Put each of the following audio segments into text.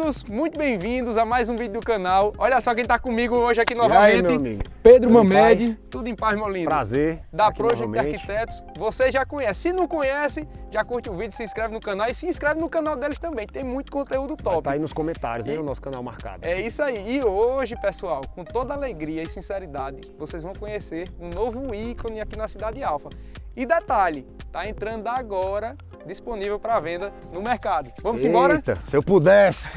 todos muito bem-vindos a mais um vídeo do canal. Olha só quem tá comigo hoje aqui novamente. E aí, meu amigo? Pedro Mamed. Tudo em paz, meu lindo? Prazer. Da Project Arquitetos. Você já conhece. Se não conhece, já curte o vídeo, se inscreve no canal e se inscreve no canal deles também. Tem muito conteúdo top. Tá aí nos comentários, né? O nosso canal marcado. É isso aí. E hoje, pessoal, com toda alegria e sinceridade, vocês vão conhecer um novo ícone aqui na Cidade Alfa. E detalhe, tá entrando agora, disponível para venda no mercado. Vamos embora? Eita, se eu pudesse!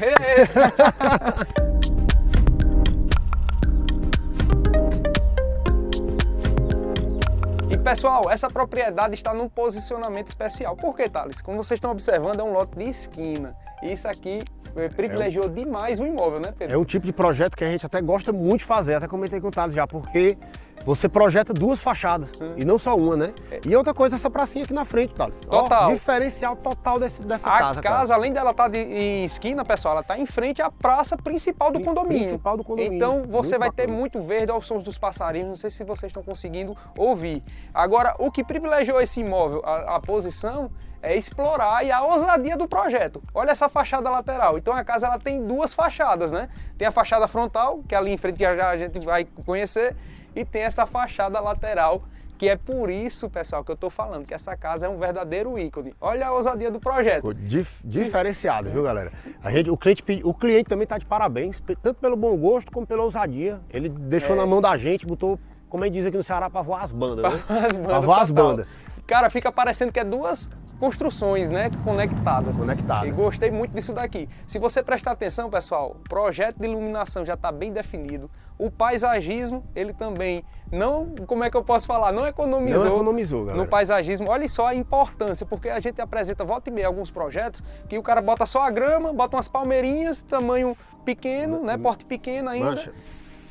E pessoal, essa propriedade está num posicionamento especial. Por que, Thales? Como vocês estão observando, é um lote de esquina. E isso aqui privilegiou demais o imóvel, né, Pedro? É um tipo de projeto que a gente até gosta muito de fazer, até comentei com o Thales já, porque você projeta duas fachadas e não só uma, né? E outra coisa, essa pracinha aqui na frente, Thales. Total. Ó, diferencial total dessa casa. A casa, além dela estar em esquina, pessoal, ela está em frente à praça principal do condomínio. Então você vai ter muito verde aos sons dos passarinhos, não sei se vocês estão conseguindo ouvir. Agora, o que privilegiou esse imóvel, a posição, é explorar e a ousadia do projeto. Olha essa fachada lateral. Então a casa ela tem duas fachadas, né? Tem a fachada frontal, que é ali em frente, que já a gente vai conhecer, e tem essa fachada lateral, que é por isso, pessoal, que eu tô falando, que essa casa é um verdadeiro ícone. Olha a ousadia do projeto. Diferenciado, viu, galera? O cliente também tá de parabéns, tanto pelo bom gosto como pela ousadia. Ele deixou na mão da gente, botou, como a gente diz aqui no Ceará, pra voar as bandas, né? Pra voar as bandas. Cara, fica parecendo que é duas construções, né, conectadas. E gostei muito disso daqui. Se você prestar atenção, pessoal, o projeto de iluminação já está bem definido. O paisagismo, ele também não, como é que eu posso falar, não economizou galera. No paisagismo. Olha só a importância, porque a gente apresenta volta e meia alguns projetos que o cara bota só a grama, bota umas palmeirinhas, tamanho pequeno, né, porte pequeno ainda. Mancha.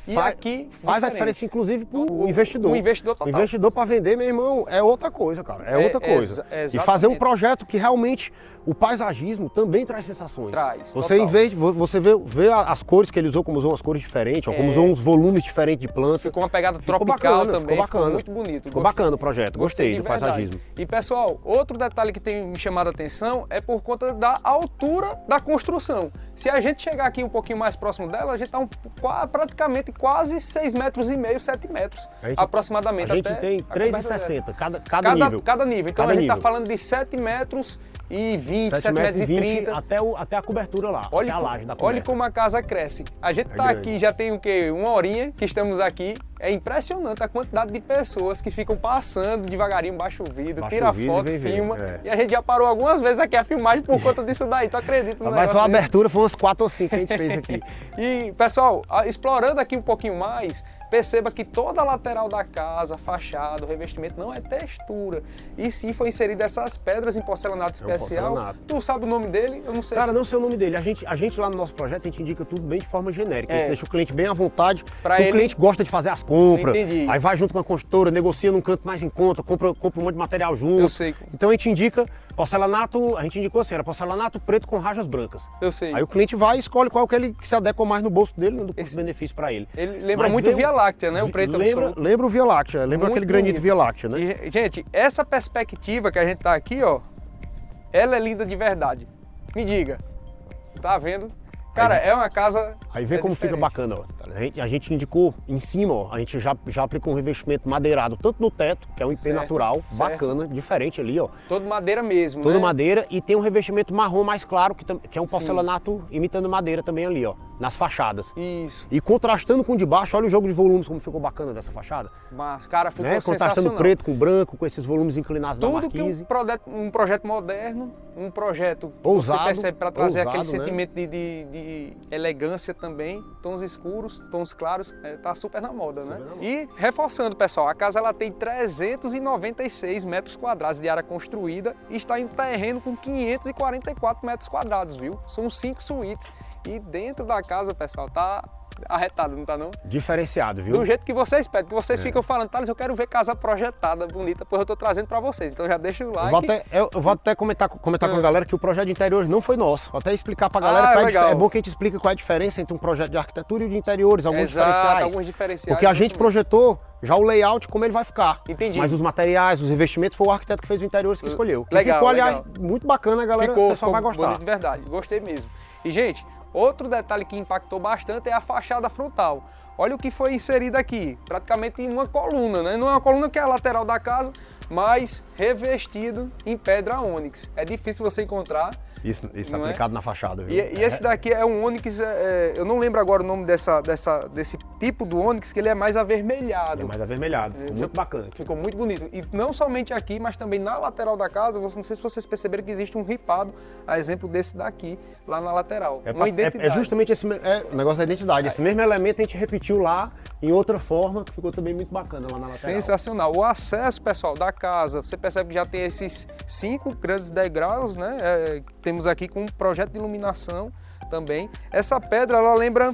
E aqui faz a diferença, inclusive, para o investidor. O investidor total. O investidor para vender, meu irmão, é outra coisa, cara. É outra coisa. E fazer um projeto que realmente o paisagismo também traz sensações. Você, em vez de você vê as cores que ele usou, como usou umas cores diferentes, ou como usou uns volumes diferentes de planta. Ficou uma pegada tropical também. Ficou bacana. Ficou muito bonito. Ficou bacana o projeto. Gostei do paisagismo. E pessoal, outro detalhe que tem me chamado a atenção é por conta da altura da construção. Se a gente chegar aqui um pouquinho mais próximo dela, a gente está praticamente quase 6,5 metros, 7 metros aproximadamente. A gente tem 3,60 cada nível. Cada nível. Então a gente está falando de 7 metros e 20, 7 metros e 30. Até a cobertura lá, até a laje da coberta. Olha como a casa cresce. A gente está aqui, já tem o quê? Uma horinha que estamos aqui. É impressionante a quantidade de pessoas que ficam passando devagarinho, baixa o vidro, tira foto, filma. E a gente já parou algumas vezes aqui a filmagem por conta disso daí. Tu acredita no negócio? Mas foi uma abertura, foi umas 4 ou 5 que a gente fez aqui. E, pessoal, explorando aqui um pouquinho mais, perceba que toda a lateral da casa, fachada, o revestimento não é textura. E sim foi inserido essas pedras em porcelanato especial. Porcelanato. Tu sabe o nome dele? Eu não sei. Cara, não sei o nome dele. A gente lá no nosso projeto, a gente indica tudo bem de forma genérica. A gente deixa o cliente bem à vontade. O cliente gosta de fazer as compras. Entendi. Aí vai junto com a construtora, negocia num canto mais em conta, compra um monte de material junto. Eu sei. Então a gente indica porcelanato, a gente indicou assim, era porcelanato preto com rajas brancas. Eu sei. Aí o cliente vai e escolhe qual que ele se adequa mais no bolso dele, do custo-benefício para ele. Ele lembra muito Via Láctea, né? O preto lembra o Via Láctea, lembra aquele granito Via Láctea, né? E, gente, essa perspectiva que a gente tá aqui, ó, ela é linda de verdade. Me diga, tá vendo? Cara, é uma casa. Aí vê como fica bacana, ó. A gente indicou em cima, ó, a gente já aplicou um revestimento madeirado, tanto no teto, que é um IP natural, bacana, diferente ali, ó. Todo madeira mesmo, Todo madeira, e tem um revestimento marrom mais claro, que é um porcelanato imitando madeira também ali, ó, nas fachadas. Isso. E contrastando com o de baixo, olha o jogo de volumes, como ficou bacana dessa fachada. Mas, cara, ficou sensacional. Contrastando preto com branco, com esses volumes inclinados da marquise. Tudo que um projeto moderno, um projeto ousado, você percebe para trazer aquele né? sentimento de elegância também, tons escuros, tons claros, tá super na moda, né? E reforçando, pessoal, a casa ela tem 396 metros quadrados de área construída e está em terreno com 544 metros quadrados, viu? São 5 suítes e dentro da casa, pessoal, tá arretado, não tá não? Diferenciado, viu? Do jeito que vocês pedem, que vocês ficam falando, Thales, eu quero ver casa projetada, bonita, pois eu tô trazendo para vocês, então já deixa o like. Eu vou até comentar com a galera que o projeto de interiores não foi nosso, vou até explicar pra galera, é bom que a gente explique qual é a diferença entre um projeto de arquitetura e o de interiores, alguns diferenciais. Porque a gente projetou já o layout, como ele vai ficar. Entendi. Mas os materiais, os revestimentos, foi o arquiteto que fez o interiores que escolheu. Legal, ficou, aliás, muito bacana, a galera, o pessoal vai gostar. Bonito de verdade, gostei mesmo. E, gente, Outro detalhe que impactou bastante é a fachada frontal. Olha o que foi inserido aqui, praticamente em uma coluna, né? Não é uma coluna que é a lateral da casa, mas revestido em pedra ônix. É difícil você encontrar. Isso aplicado na fachada, viu? E esse daqui é um ônix, eu não lembro agora o nome desse tipo do ônix, que ele é mais avermelhado. É mais avermelhado, ficou muito bacana. Ficou muito bonito. E não somente aqui, mas também na lateral da casa, não sei se vocês perceberam que existe um ripado, a exemplo desse daqui, lá na lateral. Uma identidade. É justamente esse o negócio da identidade. Esse mesmo elemento a gente repetiu lá em outra forma, que ficou também muito bacana lá na lateral. Sensacional. O acesso, pessoal, da casa, você percebe que já tem esses 5 grandes degraus, né? Temos aqui com um projeto de iluminação também. Essa pedra, ela lembra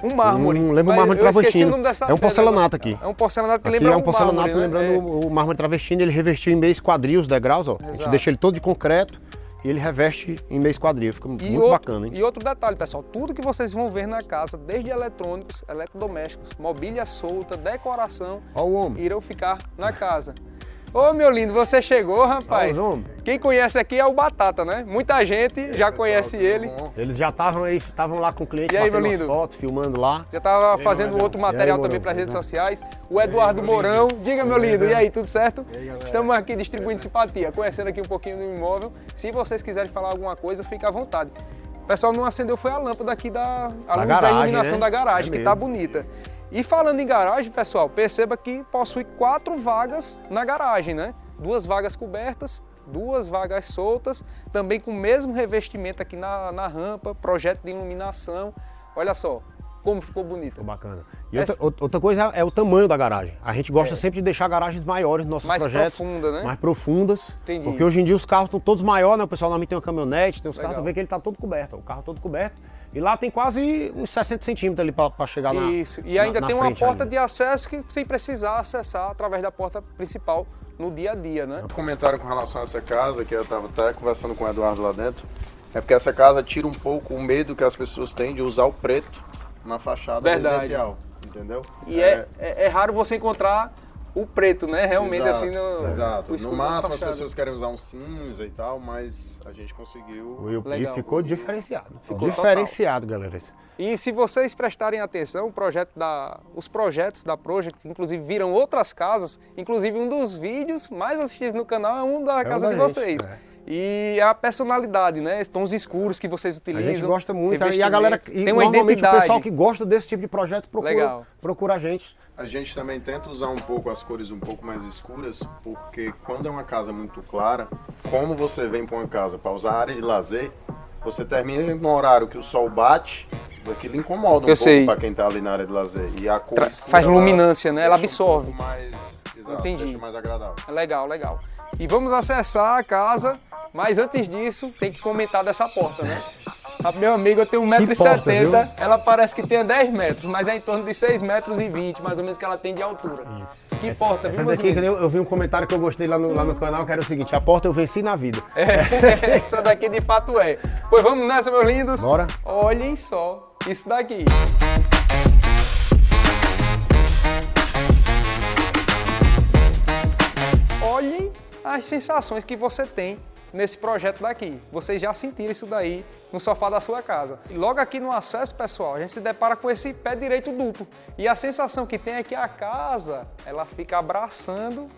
um mármore. Lembra um mármore travestino. É um porcelanato aqui. É um porcelanato que lembra um mármore. É um porcelanato lembrando o mármore travestino. Ele revestiu em meio esquadrio os degraus, ó. A gente deixa ele todo de concreto e ele reveste em meio esquadrio. Fica muito bacana, hein? E outro detalhe, pessoal, tudo que vocês vão ver na casa, desde eletrônicos, eletrodomésticos, mobília solta, decoração, irão ficar na casa. Ô, meu lindo, você chegou, rapaz. Quem conhece aqui é o Batata, né? Muita gente já conhece ele. Eles já estavam lá com o cliente, e aí, batendo as fotos, filmando lá. Já estava fazendo outro material também para as redes sociais. O Eduardo Mourão. Diga, meu lindo, e aí, tudo certo? Estamos aqui distribuindo simpatia, conhecendo aqui um pouquinho do imóvel. Se vocês quiserem falar alguma coisa, fique à vontade. O pessoal não acendeu, foi a lâmpada aqui da iluminação, né? Da garagem, que tá bonita. E falando em garagem, pessoal, perceba que possui 4 vagas na garagem, né? 2 vagas cobertas, 2 vagas soltas, também com o mesmo revestimento aqui na rampa, projeto de iluminação. Olha só como ficou bonito. Ficou bacana. E outra coisa é o tamanho da garagem. A gente gosta sempre de deixar garagens maiores nos nossos projetos. Mais profundas, né? Mais profundas. Entendi. Porque hoje em dia os carros estão todos maiores, né? O pessoal normalmente tem uma caminhonete, tem uns carros, tu vê que ele está todo coberto, ó, o carro todo coberto. E lá tem quase uns 60 centímetros ali para chegar na Isso, e ainda tem uma porta de acesso que sem precisar acessar através da porta principal no dia a dia, né? Um comentário com relação a essa casa, que eu estava até conversando com o Eduardo lá dentro, é porque essa casa tira um pouco o medo que as pessoas têm de usar o preto na fachada residencial, entendeu? E é raro você encontrar o preto, né? Realmente, exato, assim, exato. No máximo as pessoas querem usar um cinza e tal, mas a gente conseguiu. E ficou diferenciado. Ficou diferenciado, galera. E se vocês prestarem atenção, os projetos da Project, inclusive, viram outras casas, inclusive um dos vídeos mais assistidos no canal é um da casa de vocês. E a personalidade, né? Tons escuros que vocês utilizam. A gente gosta muito. E a galera, tem uma normalmente identidade. O pessoal que gosta desse tipo de projeto procura a gente. A gente também tenta usar um pouco as cores um pouco mais escuras, porque quando é uma casa muito clara, como você vem para uma casa para usar área de lazer, você termina no horário que o sol bate, aquilo incomoda um pouco para quem está ali na área de lazer. E a cor escura, faz luminância, né? Ela absorve. Deixa mais agradável. Legal, legal. E vamos acessar a casa, mas antes disso, tem que comentar dessa porta, né? Meu amigo, eu tenho 1,70 m, ela parece que tem 10 metros, mas é em torno de 6,20 metros, mais ou menos, que ela tem de altura. Isso. Que porta, viu, daqui, eu vi um comentário que eu gostei lá no canal, que era o seguinte: a porta eu venci na vida. Essa daqui de fato é. Pois vamos nessa, meus lindos. Bora. Olhem só isso daqui. Olhem as sensações que você tem nesse projeto daqui. Vocês já sentiram isso daí no sofá da sua casa. E logo aqui no acesso, pessoal, a gente se depara com esse pé direito duplo. E a sensação que tem é que a casa, ela fica abraçando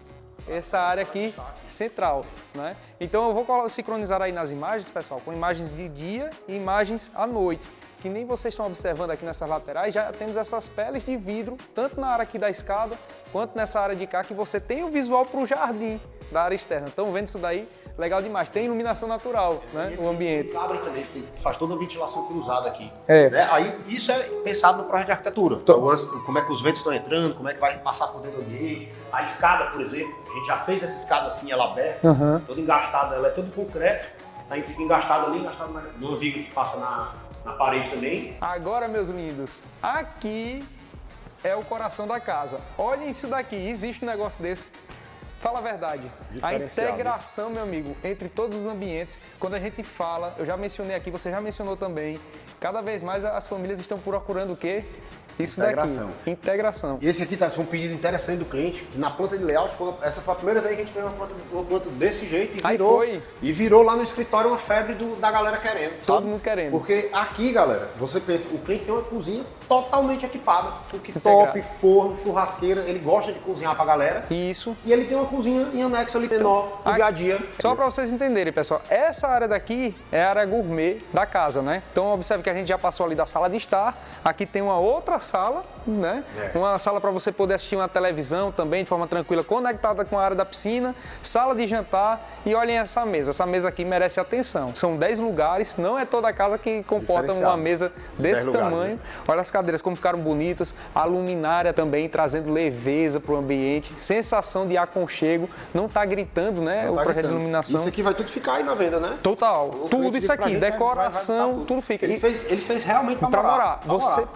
essa área aqui central, né? Então eu vou sincronizar aí nas imagens, pessoal, com imagens de dia e imagens à noite. Que nem vocês estão observando aqui nessas laterais, já temos essas peles de vidro, tanto na área aqui da escada, quanto nessa área de cá, que você tem o visual para o jardim da área externa. Estão vendo isso daí? Legal demais. Tem iluminação natural, né, no ambiente. Abre também, faz toda a ventilação cruzada aqui. Né? Aí isso é pensado no projeto de arquitetura. Então, como é que os ventos estão entrando, como é que vai passar por dentro do ambiente. A escada, por exemplo, a gente já fez essa escada assim, ela aberta, toda engastada, ela é toda concreto, aí fica engastada ali, engastada numa viga que passa na parede também. Agora, meus lindos, aqui é o coração da casa. Olhem isso daqui, existe um negócio desse. Fala a verdade, a integração, meu amigo, entre todos os ambientes, quando a gente fala, eu já mencionei aqui, você já mencionou também, cada vez mais as famílias estão procurando o quê? Isso daqui, integração. E esse aqui tá, foi um pedido interessante do cliente, que na planta de layout, essa foi a primeira vez que a gente fez uma planta desse jeito e virou lá no escritório uma febre da galera querendo, sabe? Todo mundo querendo. Porque aqui, galera, você pensa, o cliente tem uma cozinha totalmente equipada, cooktop, forno, churrasqueira, ele gosta de cozinhar pra galera. Isso. E ele tem uma cozinha em anexo ali menor, no dia a dia. Só pra vocês entenderem, pessoal, essa área daqui é a área gourmet da casa, né? Então observe que a gente já passou ali da sala de estar, aqui tem uma outra sala, né? Uma sala para você poder assistir uma televisão também de forma tranquila, conectada com a área da piscina, sala de jantar e olhem essa mesa aqui merece atenção. São 10 lugares, não é toda a casa que comporta uma mesa desse tamanho. Né? Olha as cadeiras como ficaram bonitas, a luminária também trazendo leveza para o ambiente, sensação de aconchego, não está gritando, né? O projeto de iluminação. Isso aqui vai tudo ficar aí na venda, né? Total, tudo isso aqui, decoração, tudo fica. Ele fez realmente para morar.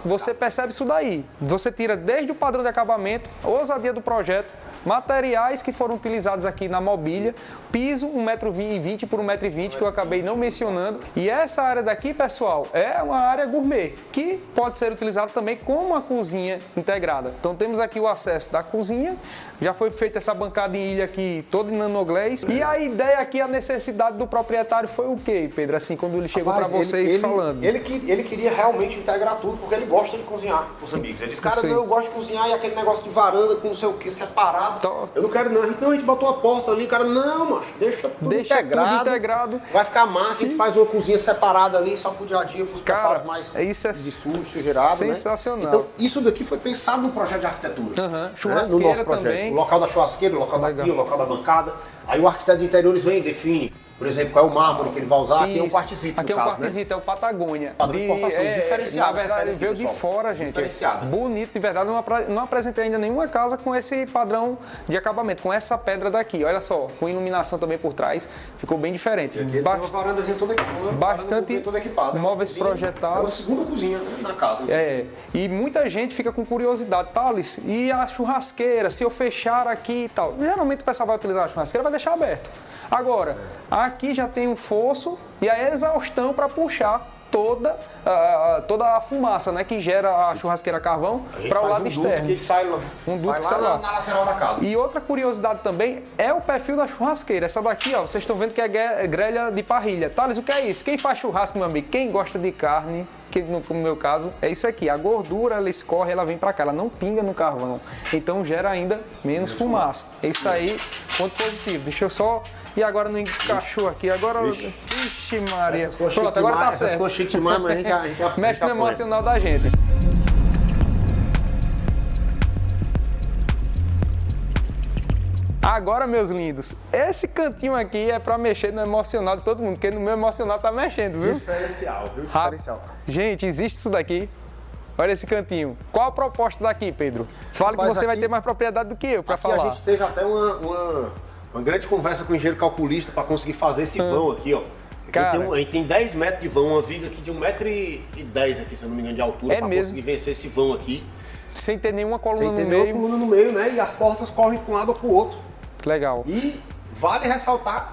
Você percebe isso daí. Você tira desde o padrão de acabamento, ousadia do projeto, materiais que foram utilizados aqui na mobília, piso 1,20 m por 1,20 m, que eu acabei não mencionando. E essa área daqui, pessoal, é uma área gourmet, que pode ser utilizada também como uma cozinha integrada. Então temos aqui o acesso da cozinha, já foi feita essa bancada em ilha aqui, toda em nanoglass. E a ideia aqui, a necessidade do proprietário foi o quê, Pedro? Assim, quando ele chegou para vocês falando. Ele queria realmente integrar tudo, porque ele gosta de cozinhar com os amigos. Ele disse, cara, eu gosto de cozinhar e aquele negócio de varanda com não sei o que, separado. Eu não quero não. A gente botou a porta ali, cara, não, macho, deixa tudo integrado. Vai ficar massa, a gente faz uma cozinha separada ali, só pro dia a dia, pros preparos mais de sujo, sujeirado, sensacional. Né? Então, isso daqui foi pensado no projeto de arquitetura. Churrasqueira no nosso projeto. Também. O local da churrasqueira, o local da pia, o local da bancada. Aí o arquiteto de interiores vem e define, por exemplo, qual é o mármore que ele vai usar. Aqui é um quartzito, aqui é um quartzito, né? É o Patagônia. Padrão de importação, diferenciado. Na verdade, ele veio de fora, gente. Diferenciado. Bonito, de verdade. Não apresentei ainda nenhuma casa com esse padrão de acabamento, com essa pedra daqui. Olha só, com iluminação também por trás. Ficou bem diferente. E aqui tem uma varandazinha toda equipada. Bastante móveis projetados. É uma segunda cozinha, né, na casa. E muita gente fica com curiosidade, Thales, e a churrasqueira, se eu fechar aqui e tal. Geralmente o pessoal vai utilizar a churrasqueira, vai deixar aberto. Agora, aqui já tem um fosso e a exaustão para puxar toda a fumaça, né, que gera a churrasqueira carvão para o lado externo. Que sai lá, duto sai lá na lateral da casa. E outra curiosidade também é o perfil da churrasqueira. Essa daqui, ó, vocês estão vendo que é grelha de parrilha. Thales, o que é isso? Quem faz churrasco, meu amigo? Quem gosta de carne, que no meu caso é isso aqui. A gordura, ela escorre, ela vem para cá, ela não pinga no carvão. Então gera ainda menos fumaça. É isso aí, ponto positivo. Deixa eu só... E agora não encaixou aqui, agora... Ixi, Maria. Pronto, agora tá certo. Ficou chique demais, mas a gente mexe no emocional da gente. Agora, meus lindos, esse cantinho aqui é pra mexer no emocional de todo mundo, porque no meu emocional tá mexendo, viu? Diferencial, viu? Diferencial. Gente, existe isso daqui. Olha esse cantinho. Qual a proposta daqui, Pedro? Fala que você vai ter mais propriedade do que eu pra falar. A gente teve até uma grande conversa com o engenheiro calculista para conseguir fazer esse vão aqui, ó. Cara, a gente tem 10 metros de vão, uma viga aqui de 1,10 m aqui, se eu não me engano, de altura, para conseguir vencer esse vão aqui. Sem ter nenhuma coluna no meio. Sem ter nenhuma coluna no meio, né? E as portas correm para um lado ou para o outro. Legal. E vale ressaltar,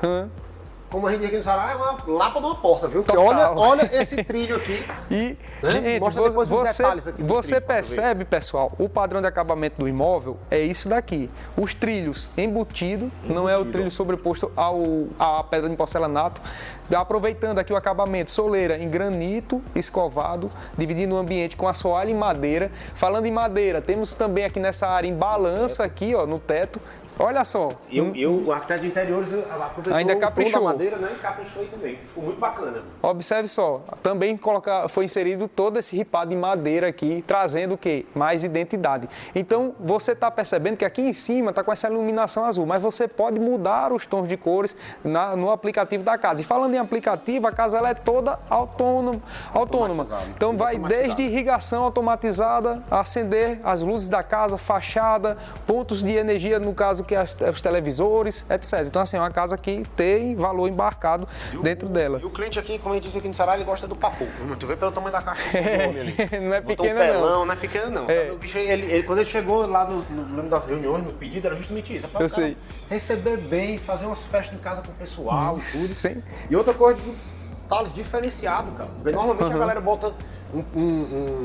como a gente diz aqui no Ceará, é uma lapa de uma porta, viu? Porque olha esse trilho aqui. E, né? gente, mostra depois os detalhes aqui. Você percebe, pessoal, o padrão de acabamento do imóvel é isso daqui. Os trilhos embutidos, não é o trilho sobreposto à pedra de porcelanato. Aproveitando aqui o acabamento, soleira em granito escovado, dividindo o ambiente com assoalho em madeira. Falando em madeira, temos também aqui nessa área em balanço aqui, ó, no teto. Olha só. E o arquiteto de interiores aproveitou ainda caprichou. O tom da madeira, né? E caprichou aí também. Ficou muito bacana. Observe só, também foi inserido todo esse ripado em madeira aqui, trazendo o quê? Mais identidade. Então, você está percebendo que aqui em cima está com essa iluminação azul, mas você pode mudar os tons de cores no aplicativo da casa. E falando em aplicativo, a casa ela é toda autônoma. Então, vai desde irrigação automatizada, acender as luzes da casa, fachada, pontos de energia, no caso, que os televisores, etc. Então, assim, é uma casa que tem valor embarcado dentro dela. E o cliente aqui, como a gente disse aqui no Ceará, ele gosta do papo. Tu vê pelo tamanho da caixa do homem ali. Não é pequeno, não. Não é pequeno, não. O bicho, quando ele chegou lá no das reuniões, no pedido, era justamente isso. Eu sei. Receber bem, fazer umas festas em casa com o pessoal, tudo. Sim. E outra coisa, Thales, diferenciado, cara. Porque normalmente a galera bota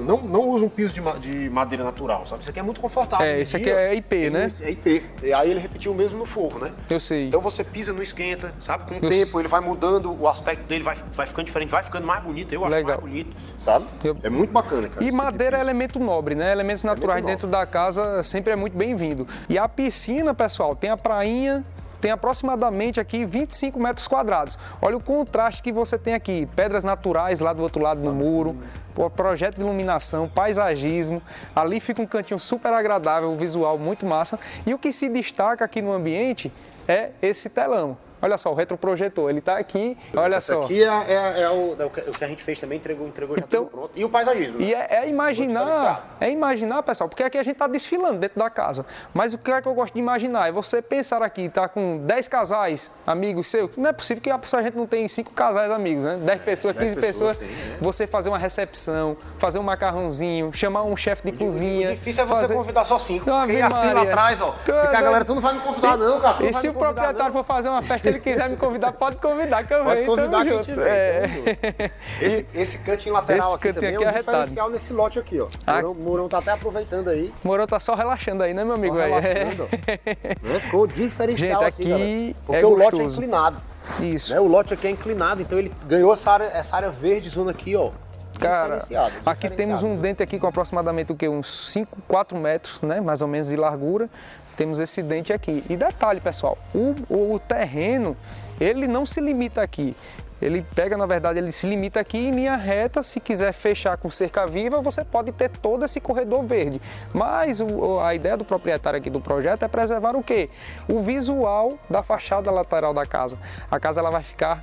não usa um piso de madeira natural, sabe? Isso aqui é muito confortável. Esse aqui é IP, né? É IP. E aí ele repetiu o mesmo no forro, né? Eu sei. Então você pisa, não esquenta, sabe? Com o tempo ele vai mudando, o aspecto dele vai ficando diferente, vai ficando mais bonito. Eu acho mais bonito, sabe? É muito bacana, cara. E madeira é elemento nobre, né? Elementos naturais dentro da casa sempre é muito bem-vindo. E a piscina, pessoal, tem a prainha, tem aproximadamente aqui 25 metros quadrados. Olha o contraste que você tem aqui, pedras naturais lá do outro lado no muro, projeto de iluminação, paisagismo, ali fica um cantinho super agradável, um visual muito massa. E o que se destaca aqui no ambiente é esse telão. Olha só, o retroprojetor, ele está aqui, olha só. Esse aqui é o que a gente fez também, entregou já tudo pronto. E o paisagismo. E é imaginar, pessoal, porque aqui a gente está desfilando dentro da casa. Mas o que é que eu gosto de imaginar? É você pensar aqui, tá com 10 casais, amigos seus. Não é possível que a gente não tenha 5 casais amigos, né? 10 pessoas, 15 pessoas. Sim, você fazer uma recepção, fazer um macarrãozinho, chamar um chefe de cozinha. O difícil é você convidar só 5. Porque a fila atrás, ó. Porque a galera, tu não vai me convidar não, cara. E se o proprietário for fazer uma festa, ele quiser me convidar, pode convidar que eu venho. Pode convidar que eu te Esse cantinho lateral aqui também é um diferencial nesse lote aqui, ó. O Mourão tá até aproveitando aí. O Mourão tá só relaxando aí, né, meu amigo? Só relaxando, ó. Ficou diferencial gente, aqui, galera. Porque o lote é inclinado. Isso. Né? O lote aqui é inclinado, então ele ganhou essa área verde zona aqui, ó. Cara, aqui temos um dente aqui com aproximadamente o quê? Uns 4 metros, né? Mais ou menos de largura. Temos esse dente aqui. E detalhe, pessoal, o terreno, ele não se limita aqui. Ele pega, na verdade, ele se limita aqui em linha reta. Se quiser fechar com cerca viva, você pode ter todo esse corredor verde. Mas a ideia do proprietário aqui do projeto é preservar o quê? O visual da fachada lateral da casa. A casa ela vai ficar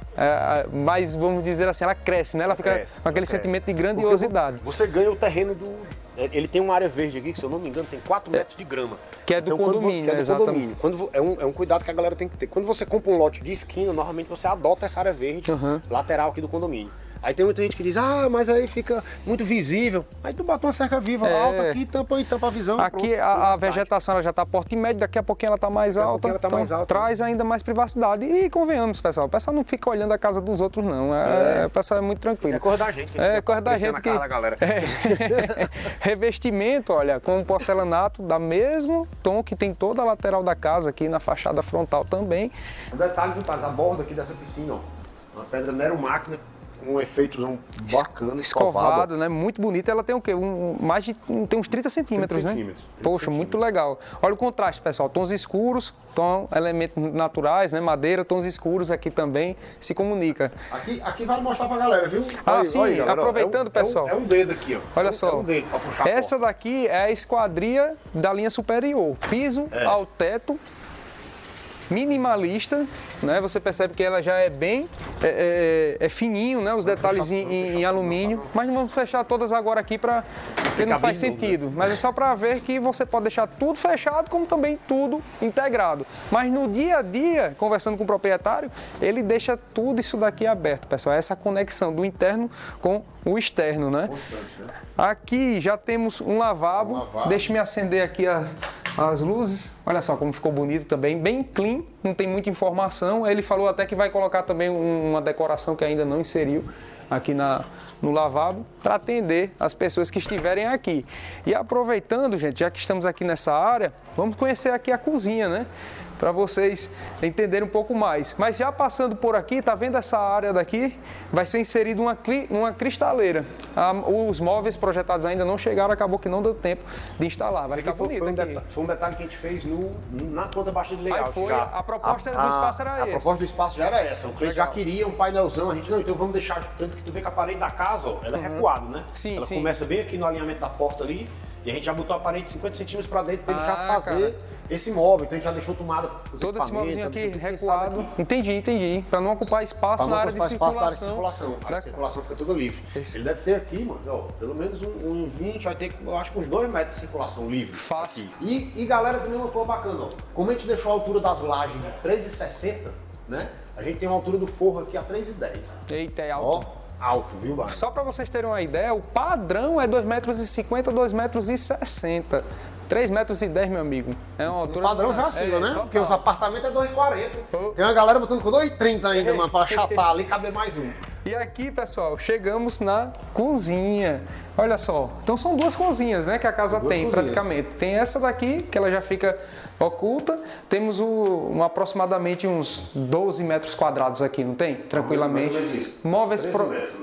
mais, vamos dizer assim, ela cresce, né? Ela fica com aquele sentimento de grandiosidade. Você ganha o terreno ele tem uma área verde aqui, que se eu não me engano, tem 4 metros de grama. Que é do condomínio, exatamente. É um cuidado que a galera tem que ter. Quando você compra um lote de esquina, normalmente você adota essa área verde lateral aqui do condomínio. Aí tem muita gente que diz, mas aí fica muito visível. Aí tu bota uma cerca viva alta aqui, tampa a visão. Aqui pronto, a vegetação ela já está porte médio, daqui a pouquinho ela está mais alta. Traz ainda mais privacidade. E convenhamos, pessoal, o pessoal não fica olhando a casa dos outros, não. O pessoal é muito tranquilo. É coisa da gente. Coisa da gente. Revestimento, olha, com porcelanato, da mesmo tom que tem toda a lateral da casa aqui na fachada frontal também. Um detalhe, a borda aqui dessa piscina, ó, uma pedra Nero Máquina, com um efeito bacana, escovado, né? Muito bonito. Ela tem o quê? Tem uns 30 centímetros, né? 30 Poxa, muito legal. Olha o contraste, pessoal. Tons escuros, elementos naturais, né? Madeira, tons escuros aqui também se comunica. Aqui vai mostrar pra galera, viu? Sim, aí, galera, aproveitando, pessoal. É um dedo aqui, ó. Olha só. É um dedo pra puxar essa daqui é a esquadria da linha superior. Piso ao teto. Minimalista, né? Você percebe que ela já é bem fininho, né? Os detalhes em alumínio, mas não vamos fechar todas agora aqui porque não faz sentido. Mas é só para ver que você pode deixar tudo fechado, como também tudo integrado. Mas no dia a dia, conversando com o proprietário, ele deixa tudo isso daqui aberto, pessoal. Essa conexão do interno com o externo, né? Aqui já temos um lavabo. Deixa-me acender aqui as luzes, olha só como ficou bonito também, bem clean, não tem muita informação. Ele falou até que vai colocar também uma decoração que ainda não inseriu aqui no lavabo para atender as pessoas que estiverem aqui. E aproveitando, gente, já que estamos aqui nessa área, vamos conhecer aqui a cozinha, né? Para vocês entenderem um pouco mais. Mas já passando por aqui, tá vendo essa área daqui? Vai ser inserida uma cristaleira. Os móveis projetados ainda não chegaram, acabou que não deu tempo de instalar. Vai ficar bonito aqui. Foi um detalhe que a gente fez na planta baixa de layout. A proposta do espaço era essa. A proposta do espaço já era essa. O cliente já queria um painelzão. A gente, não, então vamos deixar, tanto que tu vê que a parede da casa, ó, ela é recuada, né? Sim, ela começa bem aqui no alinhamento da porta ali. E a gente já botou a parede 50 centímetros para dentro para ele já fazer esse móvel. Então a gente já deixou tomada. Todo esse móvelzinho aqui recuado. Entendi. Para não ocupar espaço na área de circulação. A área de circulação fica toda livre. Ele deve ter aqui, mano, ó, pelo menos um 20, vai ter, eu acho que uns 2 metros de circulação livre. Fácil. E galera, também uma coisa bacana, ó. Como a gente deixou a altura das lajes de 3,60, né? A gente tem uma altura do forro aqui a 3,10. Eita, é alto. Ó, alto, viu, Barra? Só para vocês terem uma ideia, o padrão é 2,50 metros, 2,60 metros. 3,10 metros, meu amigo. É uma altura... O padrão já acima, né? Total. Porque os apartamentos é 2,40. Tem uma galera botando com 2,30 ainda, mano, para achatar ali e caber mais um. E aqui, pessoal, chegamos na cozinha. Olha só, então são duas cozinhas, né, que a casa tem praticamente. Tem essa daqui, que ela já fica oculta. Temos aproximadamente uns 12 metros quadrados aqui, não tem? Tranquilamente.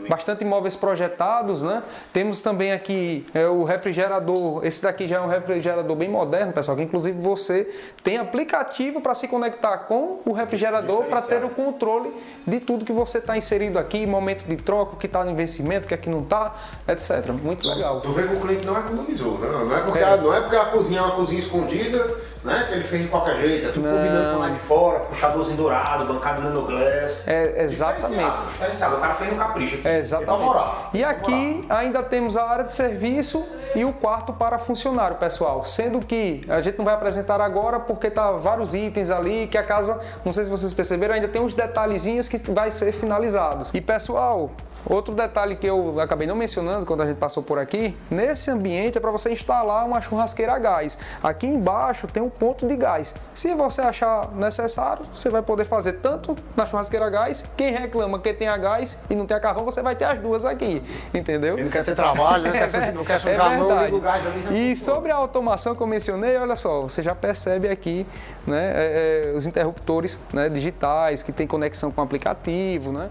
Bastante móveis projetados, né? Temos também aqui o refrigerador. Esse daqui já é um refrigerador bem moderno, pessoal, que inclusive você tem aplicativo para se conectar com o refrigerador para ter o controle de tudo que você está inserido aqui, momento de troca, o que está no vencimento, o que aqui não está, etc. Muito legal. Tu vê que o cliente não economizou, né? Não é porque a cozinha é uma cozinha escondida, né? Que ele fez de qualquer jeito, é tudo combinando com lá de fora, puxadorzinho dourado, bancada nanoglass. Exatamente. Diferenciado. O cara fez no capricho aqui. Exatamente. E aqui ainda temos a área de serviço e o quarto para funcionário, pessoal. Sendo que a gente não vai apresentar agora porque tá vários itens ali que a casa, não sei se vocês perceberam, ainda tem uns detalhezinhos que vai ser finalizados. E pessoal, outro detalhe que eu acabei não mencionando quando a gente passou por aqui, nesse ambiente é para você instalar uma churrasqueira a gás. Aqui embaixo tem um ponto de gás. Se você achar necessário, você vai poder fazer tanto na churrasqueira a gás. Quem reclama que tem a gás e não tem a carvão, você vai ter as duas aqui, entendeu? Ele não quer ter trabalho, né? Não quer sujar a mão, liga o gás ali. E sobre a automação que eu mencionei, olha só, você já percebe aqui, né, os interruptores, né, digitais que tem conexão com o aplicativo, né?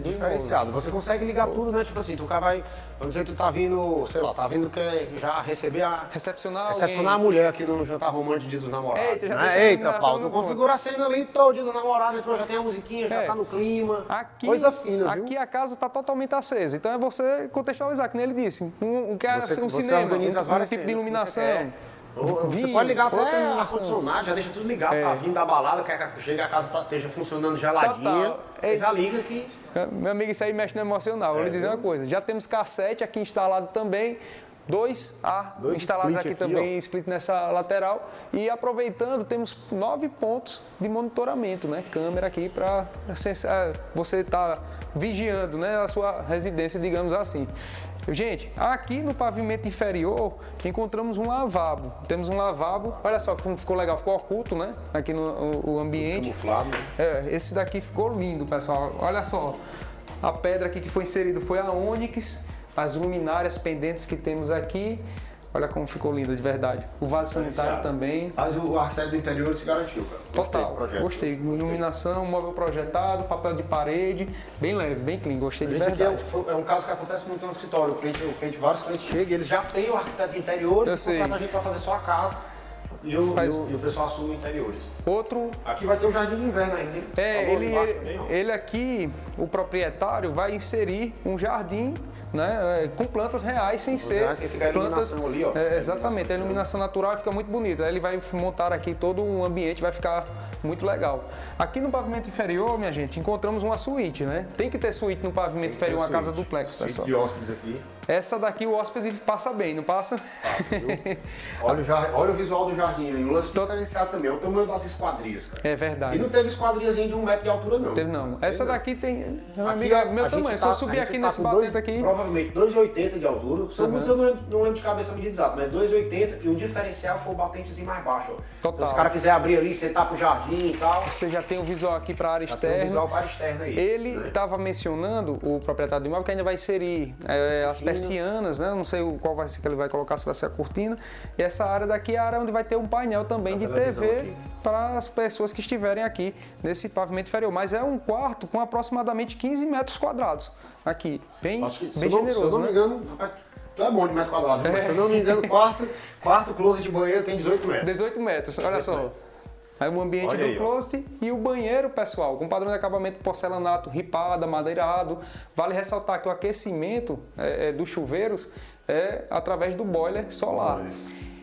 Diferenciado. Você consegue ligar tudo, né? Tipo assim, tu vai, vamos dizer que tu tá vindo, sei lá, tá vindo que já receber recepcionar a mulher aqui no jantar romântico Dia dos Namorados. Eita, Paulo, tu configura a cena ali todo Dia dos Namorados, então já tem a musiquinha, já tá no clima. Aqui, coisa fina, viu? Aqui a casa tá totalmente acesa, então é você contextualizar, que nem ele disse, um cinema, organiza um tipo de iluminação. Você pode ligar até ar-condicionado, já deixa tudo ligado, tá vindo da balada, quer que chega a casa esteja funcionando geladinha, já liga aqui. Meu amigo, isso aí mexe no emocional. Vou lhe dizer uma coisa, já temos cassete aqui instalado também, dois instalados aqui também, split nessa lateral. E aproveitando, temos 9 pontos de monitoramento, né? Câmera aqui para você estar vigiando, né, a sua residência, digamos assim. Gente, aqui no pavimento inferior encontramos um lavabo. Temos um lavabo, olha só como ficou legal, ficou oculto, né? Aqui no ambiente. Camuflado. Esse daqui ficou lindo, pessoal. Olha só, a pedra aqui que foi inserida foi a ônix, as luminárias pendentes que temos aqui. Olha como ficou lindo, de verdade. O vaso sanitário também. Mas o arquiteto do interior se garantiu, cara. Total, gostei. Iluminação, móvel projetado, papel de parede, bem leve, bem clean, gostei de verdade. É um caso que acontece muito no escritório. Vários clientes chegam, eles já têm o arquiteto de interiores, contratam a gente para fazer só a casa. E o pessoal assume interiores. Aqui vai ter um jardim de inverno ainda. Ele aqui, o proprietário, vai inserir um jardim, né, com plantas reais, sem ser fica a iluminação plantas. Ali, ó. Exatamente, a iluminação natural fica muito bonita. Aí ele vai montar aqui todo um ambiente, vai ficar muito legal. Aqui no pavimento inferior, minha gente, encontramos uma suíte, né? Tem que ter suíte no pavimento inferior, uma casa duplex, pessoal. Suíte de hóspedes aqui. Essa daqui o hóspede passa bem, não passa? Passa, viu? Olha o visual do jardim aí, um lance diferenciado também, é o tamanho das esquadrias, cara. É verdade. E não teve esquadriazinha de 1 metro de altura, não. Teve não. Essa daqui tem, amiga, meu tamanho, se eu subir aqui nesse batente aqui... Provavelmente 2,80 de altura, são muitos, eu não lembro de cabeça a medida exata, mas 2,80 e o diferencial foi o batentezinho mais baixo, ó. Total. Então, se o cara quiser abrir ali, sentar pro jardim e tal... Você já tem o visual aqui para a área externa. Tem o visual para a área externa aí. Ele estava mencionando, o proprietário do imóvel, que ainda vai inserir as persianas, né? Não sei qual vai ser que ele vai colocar, se vai ser a cortina. E essa área daqui é a área onde vai ter um painel também de TV para as pessoas que estiverem aqui nesse pavimento inferior. Mas é um quarto com aproximadamente 15 metros quadrados aqui. Bem generoso, se eu não me engano, tu é bom de metro quadrado, mas se eu não me engano, quarto closet de banheiro tem 18 metros. 18 metros, olha só. Aí o ambiente do closet e o banheiro, pessoal, com padrão de acabamento porcelanato, ripada, madeirado. Vale ressaltar que o aquecimento dos chuveiros é através do boiler solar.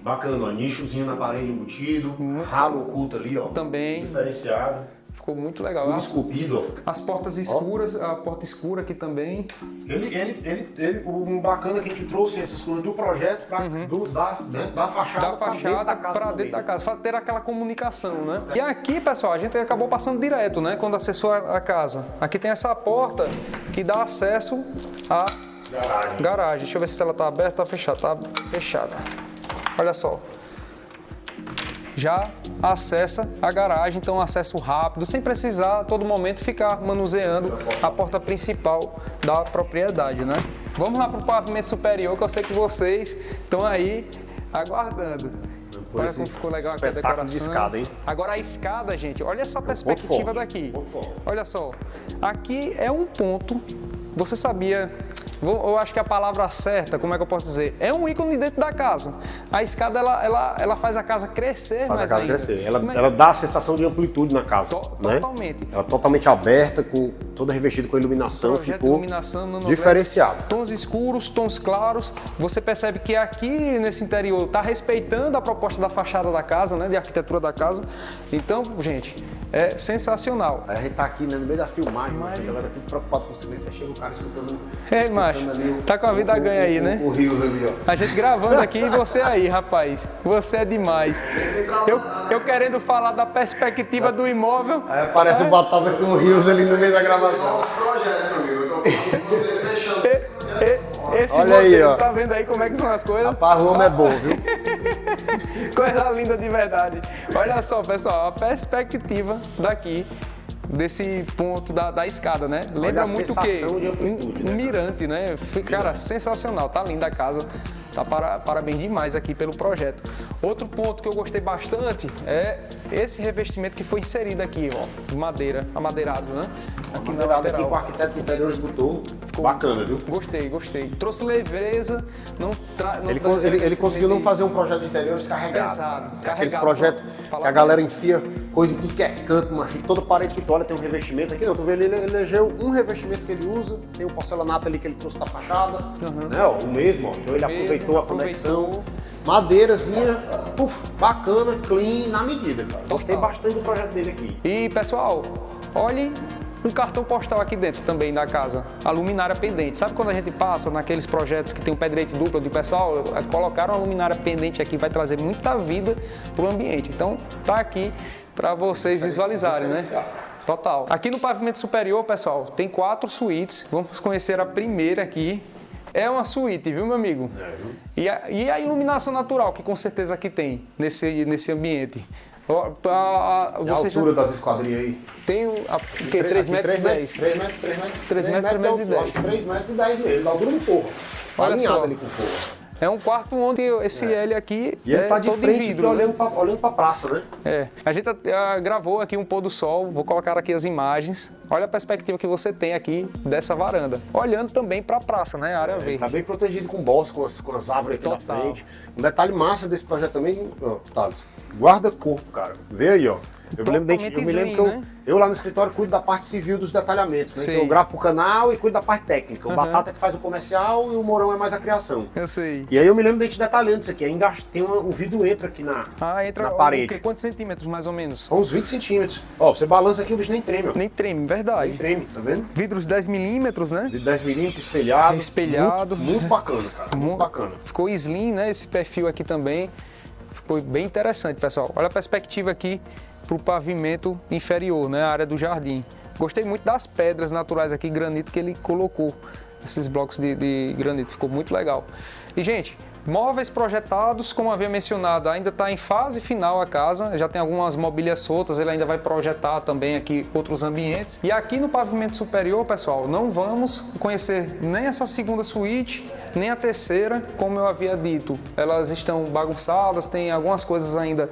Bacana, ó, nichozinho na parede embutido, ralo oculto ali, ó. Também. Diferenciado. Ficou muito legal. Tudo esculpido, ó. As portas escuras, a porta escura aqui também. Um bacana que a gente trouxe essas coisas do projeto da fachada para dentro da casa, para ter aquela comunicação, né? E aqui, pessoal, a gente acabou passando direto, né? Quando acessou a casa. Aqui tem essa porta que dá acesso à garagem. Deixa eu ver se ela tá aberta ou tá fechada. Tá fechada. Olha só. já acessa a garagem, então acesso rápido, sem precisar a todo momento ficar manuseando a porta principal da propriedade, né? Vamos lá para o pavimento superior, que eu sei que vocês estão aí aguardando. Olha como ficou legal aqui a decoração. De escada, hein? Agora a escada, gente, olha essa perspectiva daqui. Olha só, aqui é um ponto, você sabia... Eu acho que a palavra certa, como é que eu posso dizer? É um ícone dentro da casa. A escada, ela faz a casa crescer mais ainda. Faz a casa crescer. Ela dá a sensação de amplitude na casa. Né? Totalmente. Ela é totalmente aberta, toda revestida com iluminação, ficou diferenciado. Tons escuros, tons claros. Você percebe que aqui nesse interior está respeitando a proposta da fachada da casa, né? De arquitetura da casa. Então, gente... É sensacional. A gente tá aqui, né, no meio da filmagem, mas a galera tudo preocupada com o silêncio. Chega o cara escutando. Macho, tá com a vida ganha aí, né? O Rios ali, ó. A gente gravando aqui e você aí, rapaz. Você é demais. Eu querendo falar da perspectiva do imóvel. Aí aparece o Batata com o Rios ali no meio da gravação. Esse olha aí, ó. Tá vendo aí como é que são as coisas? Rapaz, o homem é bom, viu? Coisa linda de verdade. Olha só, pessoal, a perspectiva daqui, desse ponto da escada, né? Lembra muito o quê? Um mirante, né? Cara, sensacional. Tá linda a casa. Tá parabéns demais aqui pelo projeto. Outro ponto que eu gostei bastante é esse revestimento que foi inserido aqui, ó, de madeira, amadeirado, né? Aqui na lateral. Aqui com o arquiteto de interiores botou. Ficou bacana, viu? Gostei. Trouxe leveza, ele conseguiu não fazer um projeto de interiores carregado. Exato. Aqueles projetos que a galera enfia coisa em tudo que é canto, mas toda parede que tu olha tem um revestimento. Aqui não, tu vê ele elegeu um revestimento que ele usa, tem o porcelanato ali que ele trouxe da fachada, né? Ó, o mesmo, ó. Então ele aproveitou a conexão. Madeirazinha, bacana, clean, na medida, cara. Gostei bastante do projeto dele aqui. E pessoal, olhe um cartão postal aqui dentro também da casa, a luminária pendente. Sabe quando a gente passa naqueles projetos que tem um pé direito duplo do pessoal, colocaram a luminária pendente aqui, vai trazer muita vida pro ambiente. Então tá aqui para vocês visualizarem, né? Total. Aqui no pavimento superior, pessoal, tem 4 suítes. Vamos conhecer a primeira aqui. É uma suíte, viu, meu amigo? E a iluminação natural, que com certeza aqui tem nesse ambiente. A altura das esquadrias aí? Tem o quê? 3,10 metros? 3 metros e 10. Acho que 3 metros e 10 mesmo, da altura do forro. Olha só. Ali com o forro. É um quarto onde esse L aqui e ele tá de frente vidro, olhando pra praça, né? A gente gravou aqui um pôr do sol, vou colocar aqui as imagens. Olha a perspectiva que você tem aqui dessa varanda. Olhando também pra praça, né? A área verde. Tá bem protegido com bosque, com as árvores aqui na frente. Um detalhe massa desse projeto também, Thales, guarda-corpo, cara. Vê aí, ó. Eu me lembro que eu lá no escritório cuido da parte civil dos detalhamentos, né? Então eu gravo pro canal e cuido da parte técnica. O Batata que faz o comercial e o Mourão é mais a criação. Eu sei. E aí eu me lembro de gente detalhando isso aqui. Ainda tem o vidro entra aqui na parede. Quantos centímetros mais ou menos? Uns 20 centímetros. Ó, você balança aqui o bicho nem treme, ó. Nem treme, verdade. Nem treme, tá vendo? Vidros 10 milímetros, né? De 10 milímetros, espelhado. Espelhado. Muito bacana, cara. Muito bacana. Ficou slim, né? Esse perfil aqui também. Ficou bem interessante, pessoal. Olha a perspectiva aqui para o pavimento inferior, né, a área do jardim. Gostei muito das pedras naturais aqui, granito que ele colocou, esses blocos de granito, ficou muito legal. E, gente, móveis projetados, como havia mencionado, ainda está em fase final a casa, já tem algumas mobílias soltas, ele ainda vai projetar também aqui outros ambientes. E aqui no pavimento superior, pessoal, não vamos conhecer nem essa segunda suíte, nem a terceira, como eu havia dito. Elas estão bagunçadas, tem algumas coisas ainda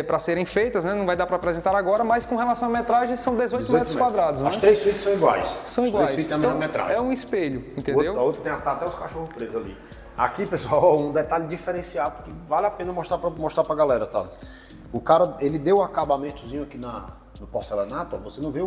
para serem feitas, né? Não vai dar para apresentar agora, mas com relação à metragem são 18 metros quadrados. As 3 suítes são iguais. São iguais. Então, é um espelho, entendeu? A outra tem até os cachorros presos ali. Aqui, pessoal, um detalhe diferenciado que vale a pena mostrar pra galera, tá? O cara, ele deu o acabamentozinho aqui no porcelanato, ó, você não vê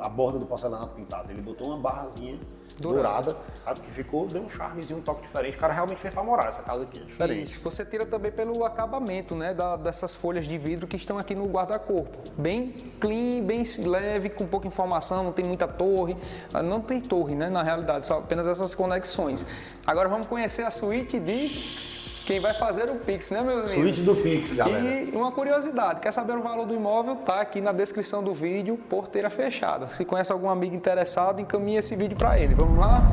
a borda do porcelanato pintado, ele botou uma barrazinha dourada, sabe, que deu um charmezinho, um toque diferente. O cara realmente fez pra morar, essa casa aqui é diferente. Isso, você tira também pelo acabamento, né, dessas folhas de vidro que estão aqui no guarda-corpo. Bem clean, bem leve, com pouca informação, não tem muita torre. Não tem torre, né, na realidade, só apenas essas conexões. Agora vamos conhecer a suíte de quem vai fazer o Pix, né, meus amigos? Suíte do Pix, galera. E uma curiosidade, quer saber o valor do imóvel? Tá aqui na descrição do vídeo, porteira fechada. Se conhece algum amigo interessado, encaminhe esse vídeo para ele. Vamos lá?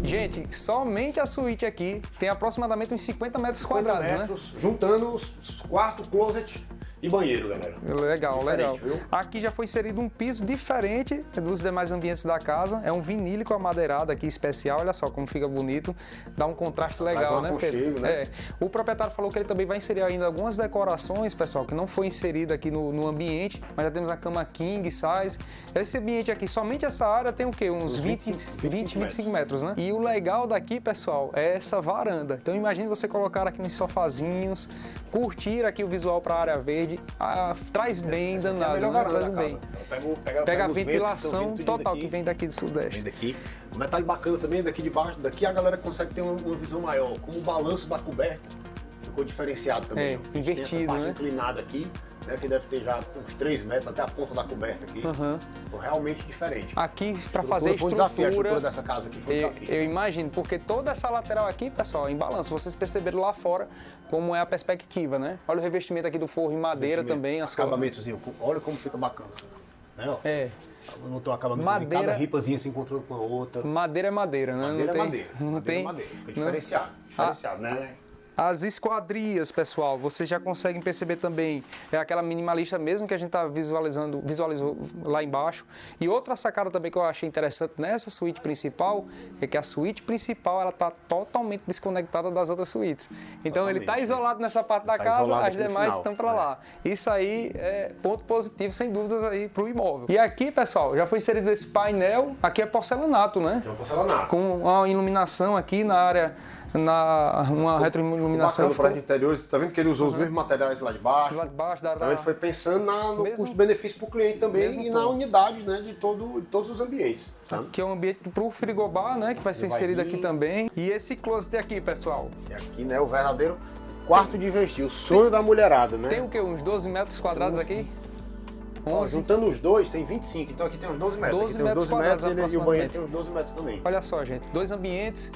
Gente, Gente, somente a suíte aqui tem aproximadamente uns 50 metros quadrados, né? Juntando os quarto, closet e banheiro, galera. Legal, legal. Viu? Aqui já foi inserido um piso diferente dos demais ambientes da casa. É um vinílico amadeirado aqui especial. Olha só como fica bonito. Dá um contraste legal, né, Pedro? Né? O proprietário falou que ele também vai inserir ainda algumas decorações, pessoal, que não foi inserida aqui no ambiente, mas já temos a cama king size. Esse ambiente aqui, somente essa área tem o quê? Uns 25 metros, né? E o legal daqui, pessoal, é essa varanda. Então imagine você colocar aqui uns sofazinhos, curtir aqui o visual para a área verde. Traz bem danado, né? Traz bem. Pega a ventilação total que vem daqui do Sudeste. Vem daqui. Um detalhe bacana também, daqui de baixo, daqui a galera consegue ter uma visão maior. Como o balanço da coberta ficou diferenciado também. Invertido, tem essa parte né? inclinada aqui, né, que deve ter já uns 3 metros até a ponta da coberta aqui. Então, realmente diferente. Aqui, para fazer a estrutura dessa casa aqui, foi um desafio. Eu imagino, porque toda essa lateral aqui, pessoal, em balanço. Vocês perceberam lá fora como é a perspectiva, né? Olha o revestimento aqui do forro em madeira também. Acabamentozinho, olha como fica bacana. Né, Notou o acabamento, madeira, cada ripazinha se encontrando com a outra. Madeira é madeira, né? Madeira não é madeira. Não madeira tem, é madeira. Fica diferenciado, né? As esquadrias, pessoal, vocês já conseguem perceber também, é aquela minimalista mesmo que a gente está visualizou lá embaixo. E outra sacada também que eu achei interessante nessa suíte principal, é que a suíte principal ela está totalmente desconectada das outras suítes. Então totalmente, ele está isolado nessa parte da casa, as demais estão para lá. Isso aí é ponto positivo, sem dúvidas, aí para o imóvel. E aqui, pessoal, já foi inserido esse painel, aqui é porcelanato, né? É porcelanato. Com uma iluminação aqui na área, uma retroiluminação. Bacana para interiores, tá vendo que ele usou os mesmos materiais lá de baixo? Lá de baixo, então ele foi pensando no custo-benefício para o cliente também e na unidade, né, de todos os ambientes. Sabe? Que é um ambiente para o frigobar, né, que vai ser inserido aqui também. E esse closet aqui, pessoal? E aqui, né, o verdadeiro quarto de vestir, o sonho da mulherada, né? Tem o quê? Uns 12 metros quadrados aqui? Ó, juntando os dois, tem 25, então aqui tem uns 12 metros. 12 metros quadrados, e o banheiro tem uns 12 metros também. Olha só, gente, 2 ambientes,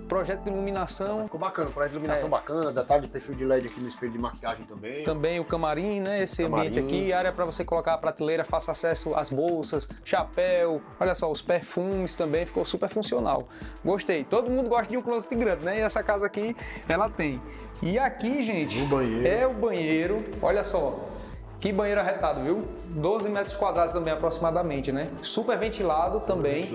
projeto de iluminação. Ficou bacana, projeto de iluminação bacana, detalhe de perfil de LED aqui no espelho de maquiagem também. Também o camarim, né, esse ambiente aqui, área para você colocar a prateleira, faça acesso às bolsas, chapéu, olha só, os perfumes também, ficou super funcional. Gostei, todo mundo gosta de um closet grande, né, e essa casa aqui, ela tem. E aqui, gente, é o banheiro, olha só. Que banheiro arretado, viu? 12 metros quadrados também aproximadamente, né? Super ventilado também.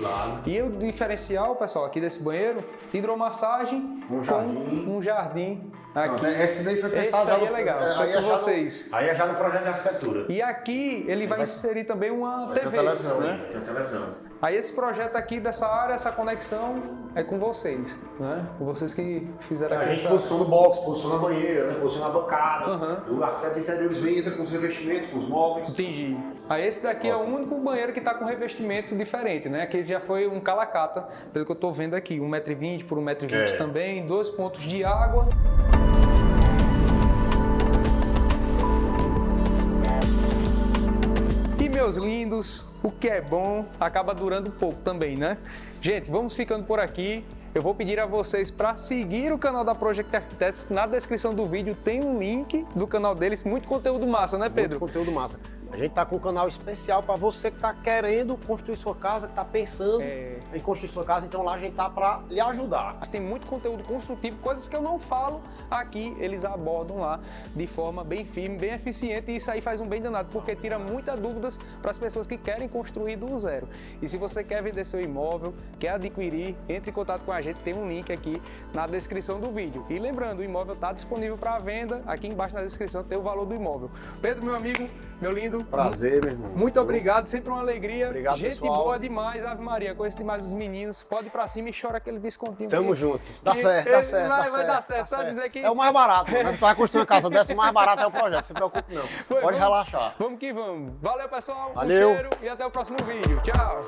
E o diferencial, pessoal, aqui desse banheiro, hidromassagem com um jardim. Aqui. Esse daí foi pensado. Esse aí é legal, foi com vocês. Aí é já no projeto de arquitetura. E aqui ele vai inserir também uma TV. Tem televisão, né? Tem televisão. Aí esse projeto aqui dessa área, essa conexão é com vocês, né? Com vocês que fizeram aqui. A gente posiciona o box, posiciona a banheira, né? Posiciona a bancada. O arquiteto de interiores vem, entra com os revestimentos, com os móveis. Entendi. Aí esse daqui é o único banheiro que está com revestimento diferente, né? Aquele já foi um calacata, pelo que eu estou vendo aqui. 1,20 m por 1,20 m também, 2 pontos de água. Meus lindos, o que é bom acaba durando pouco também, né? Gente, vamos ficando por aqui. Eu vou pedir a vocês para seguir o canal da Project Architects. Na descrição do vídeo tem um link do canal deles. Muito conteúdo massa, né, Pedro? Muito conteúdo massa. A gente tá com um canal especial para você que tá querendo construir sua casa, que tá pensando em construir sua casa, então lá a gente tá para lhe ajudar. Tem muito conteúdo construtivo, coisas que eu não falo aqui, eles abordam lá de forma bem firme, bem eficiente, e isso aí faz um bem danado, porque tira muitas dúvidas para as pessoas que querem construir do zero. E se você quer vender seu imóvel, quer adquirir, entre em contato com a gente, tem um link aqui na descrição do vídeo. E lembrando, o imóvel está disponível para venda, aqui embaixo na descrição tem o valor do imóvel. Pedro, meu amigo, meu lindo. Prazer, meu irmão. Muito obrigado, sempre uma alegria. Obrigado, gente pessoal. Boa demais, Ave Maria. Conheço demais os meninos. Pode ir pra cima e chora aquele descontinho. Tamo junto. Dá certo, dá certo. Vai dar certo. Só dizer que... É o mais barato. Tu vai construir uma casa dessa, o mais barato é o projeto. Não se preocupe, não. Pode relaxar. Vamos que vamos. Valeu, pessoal. Valeu. Um cheiro e até o próximo vídeo. Tchau.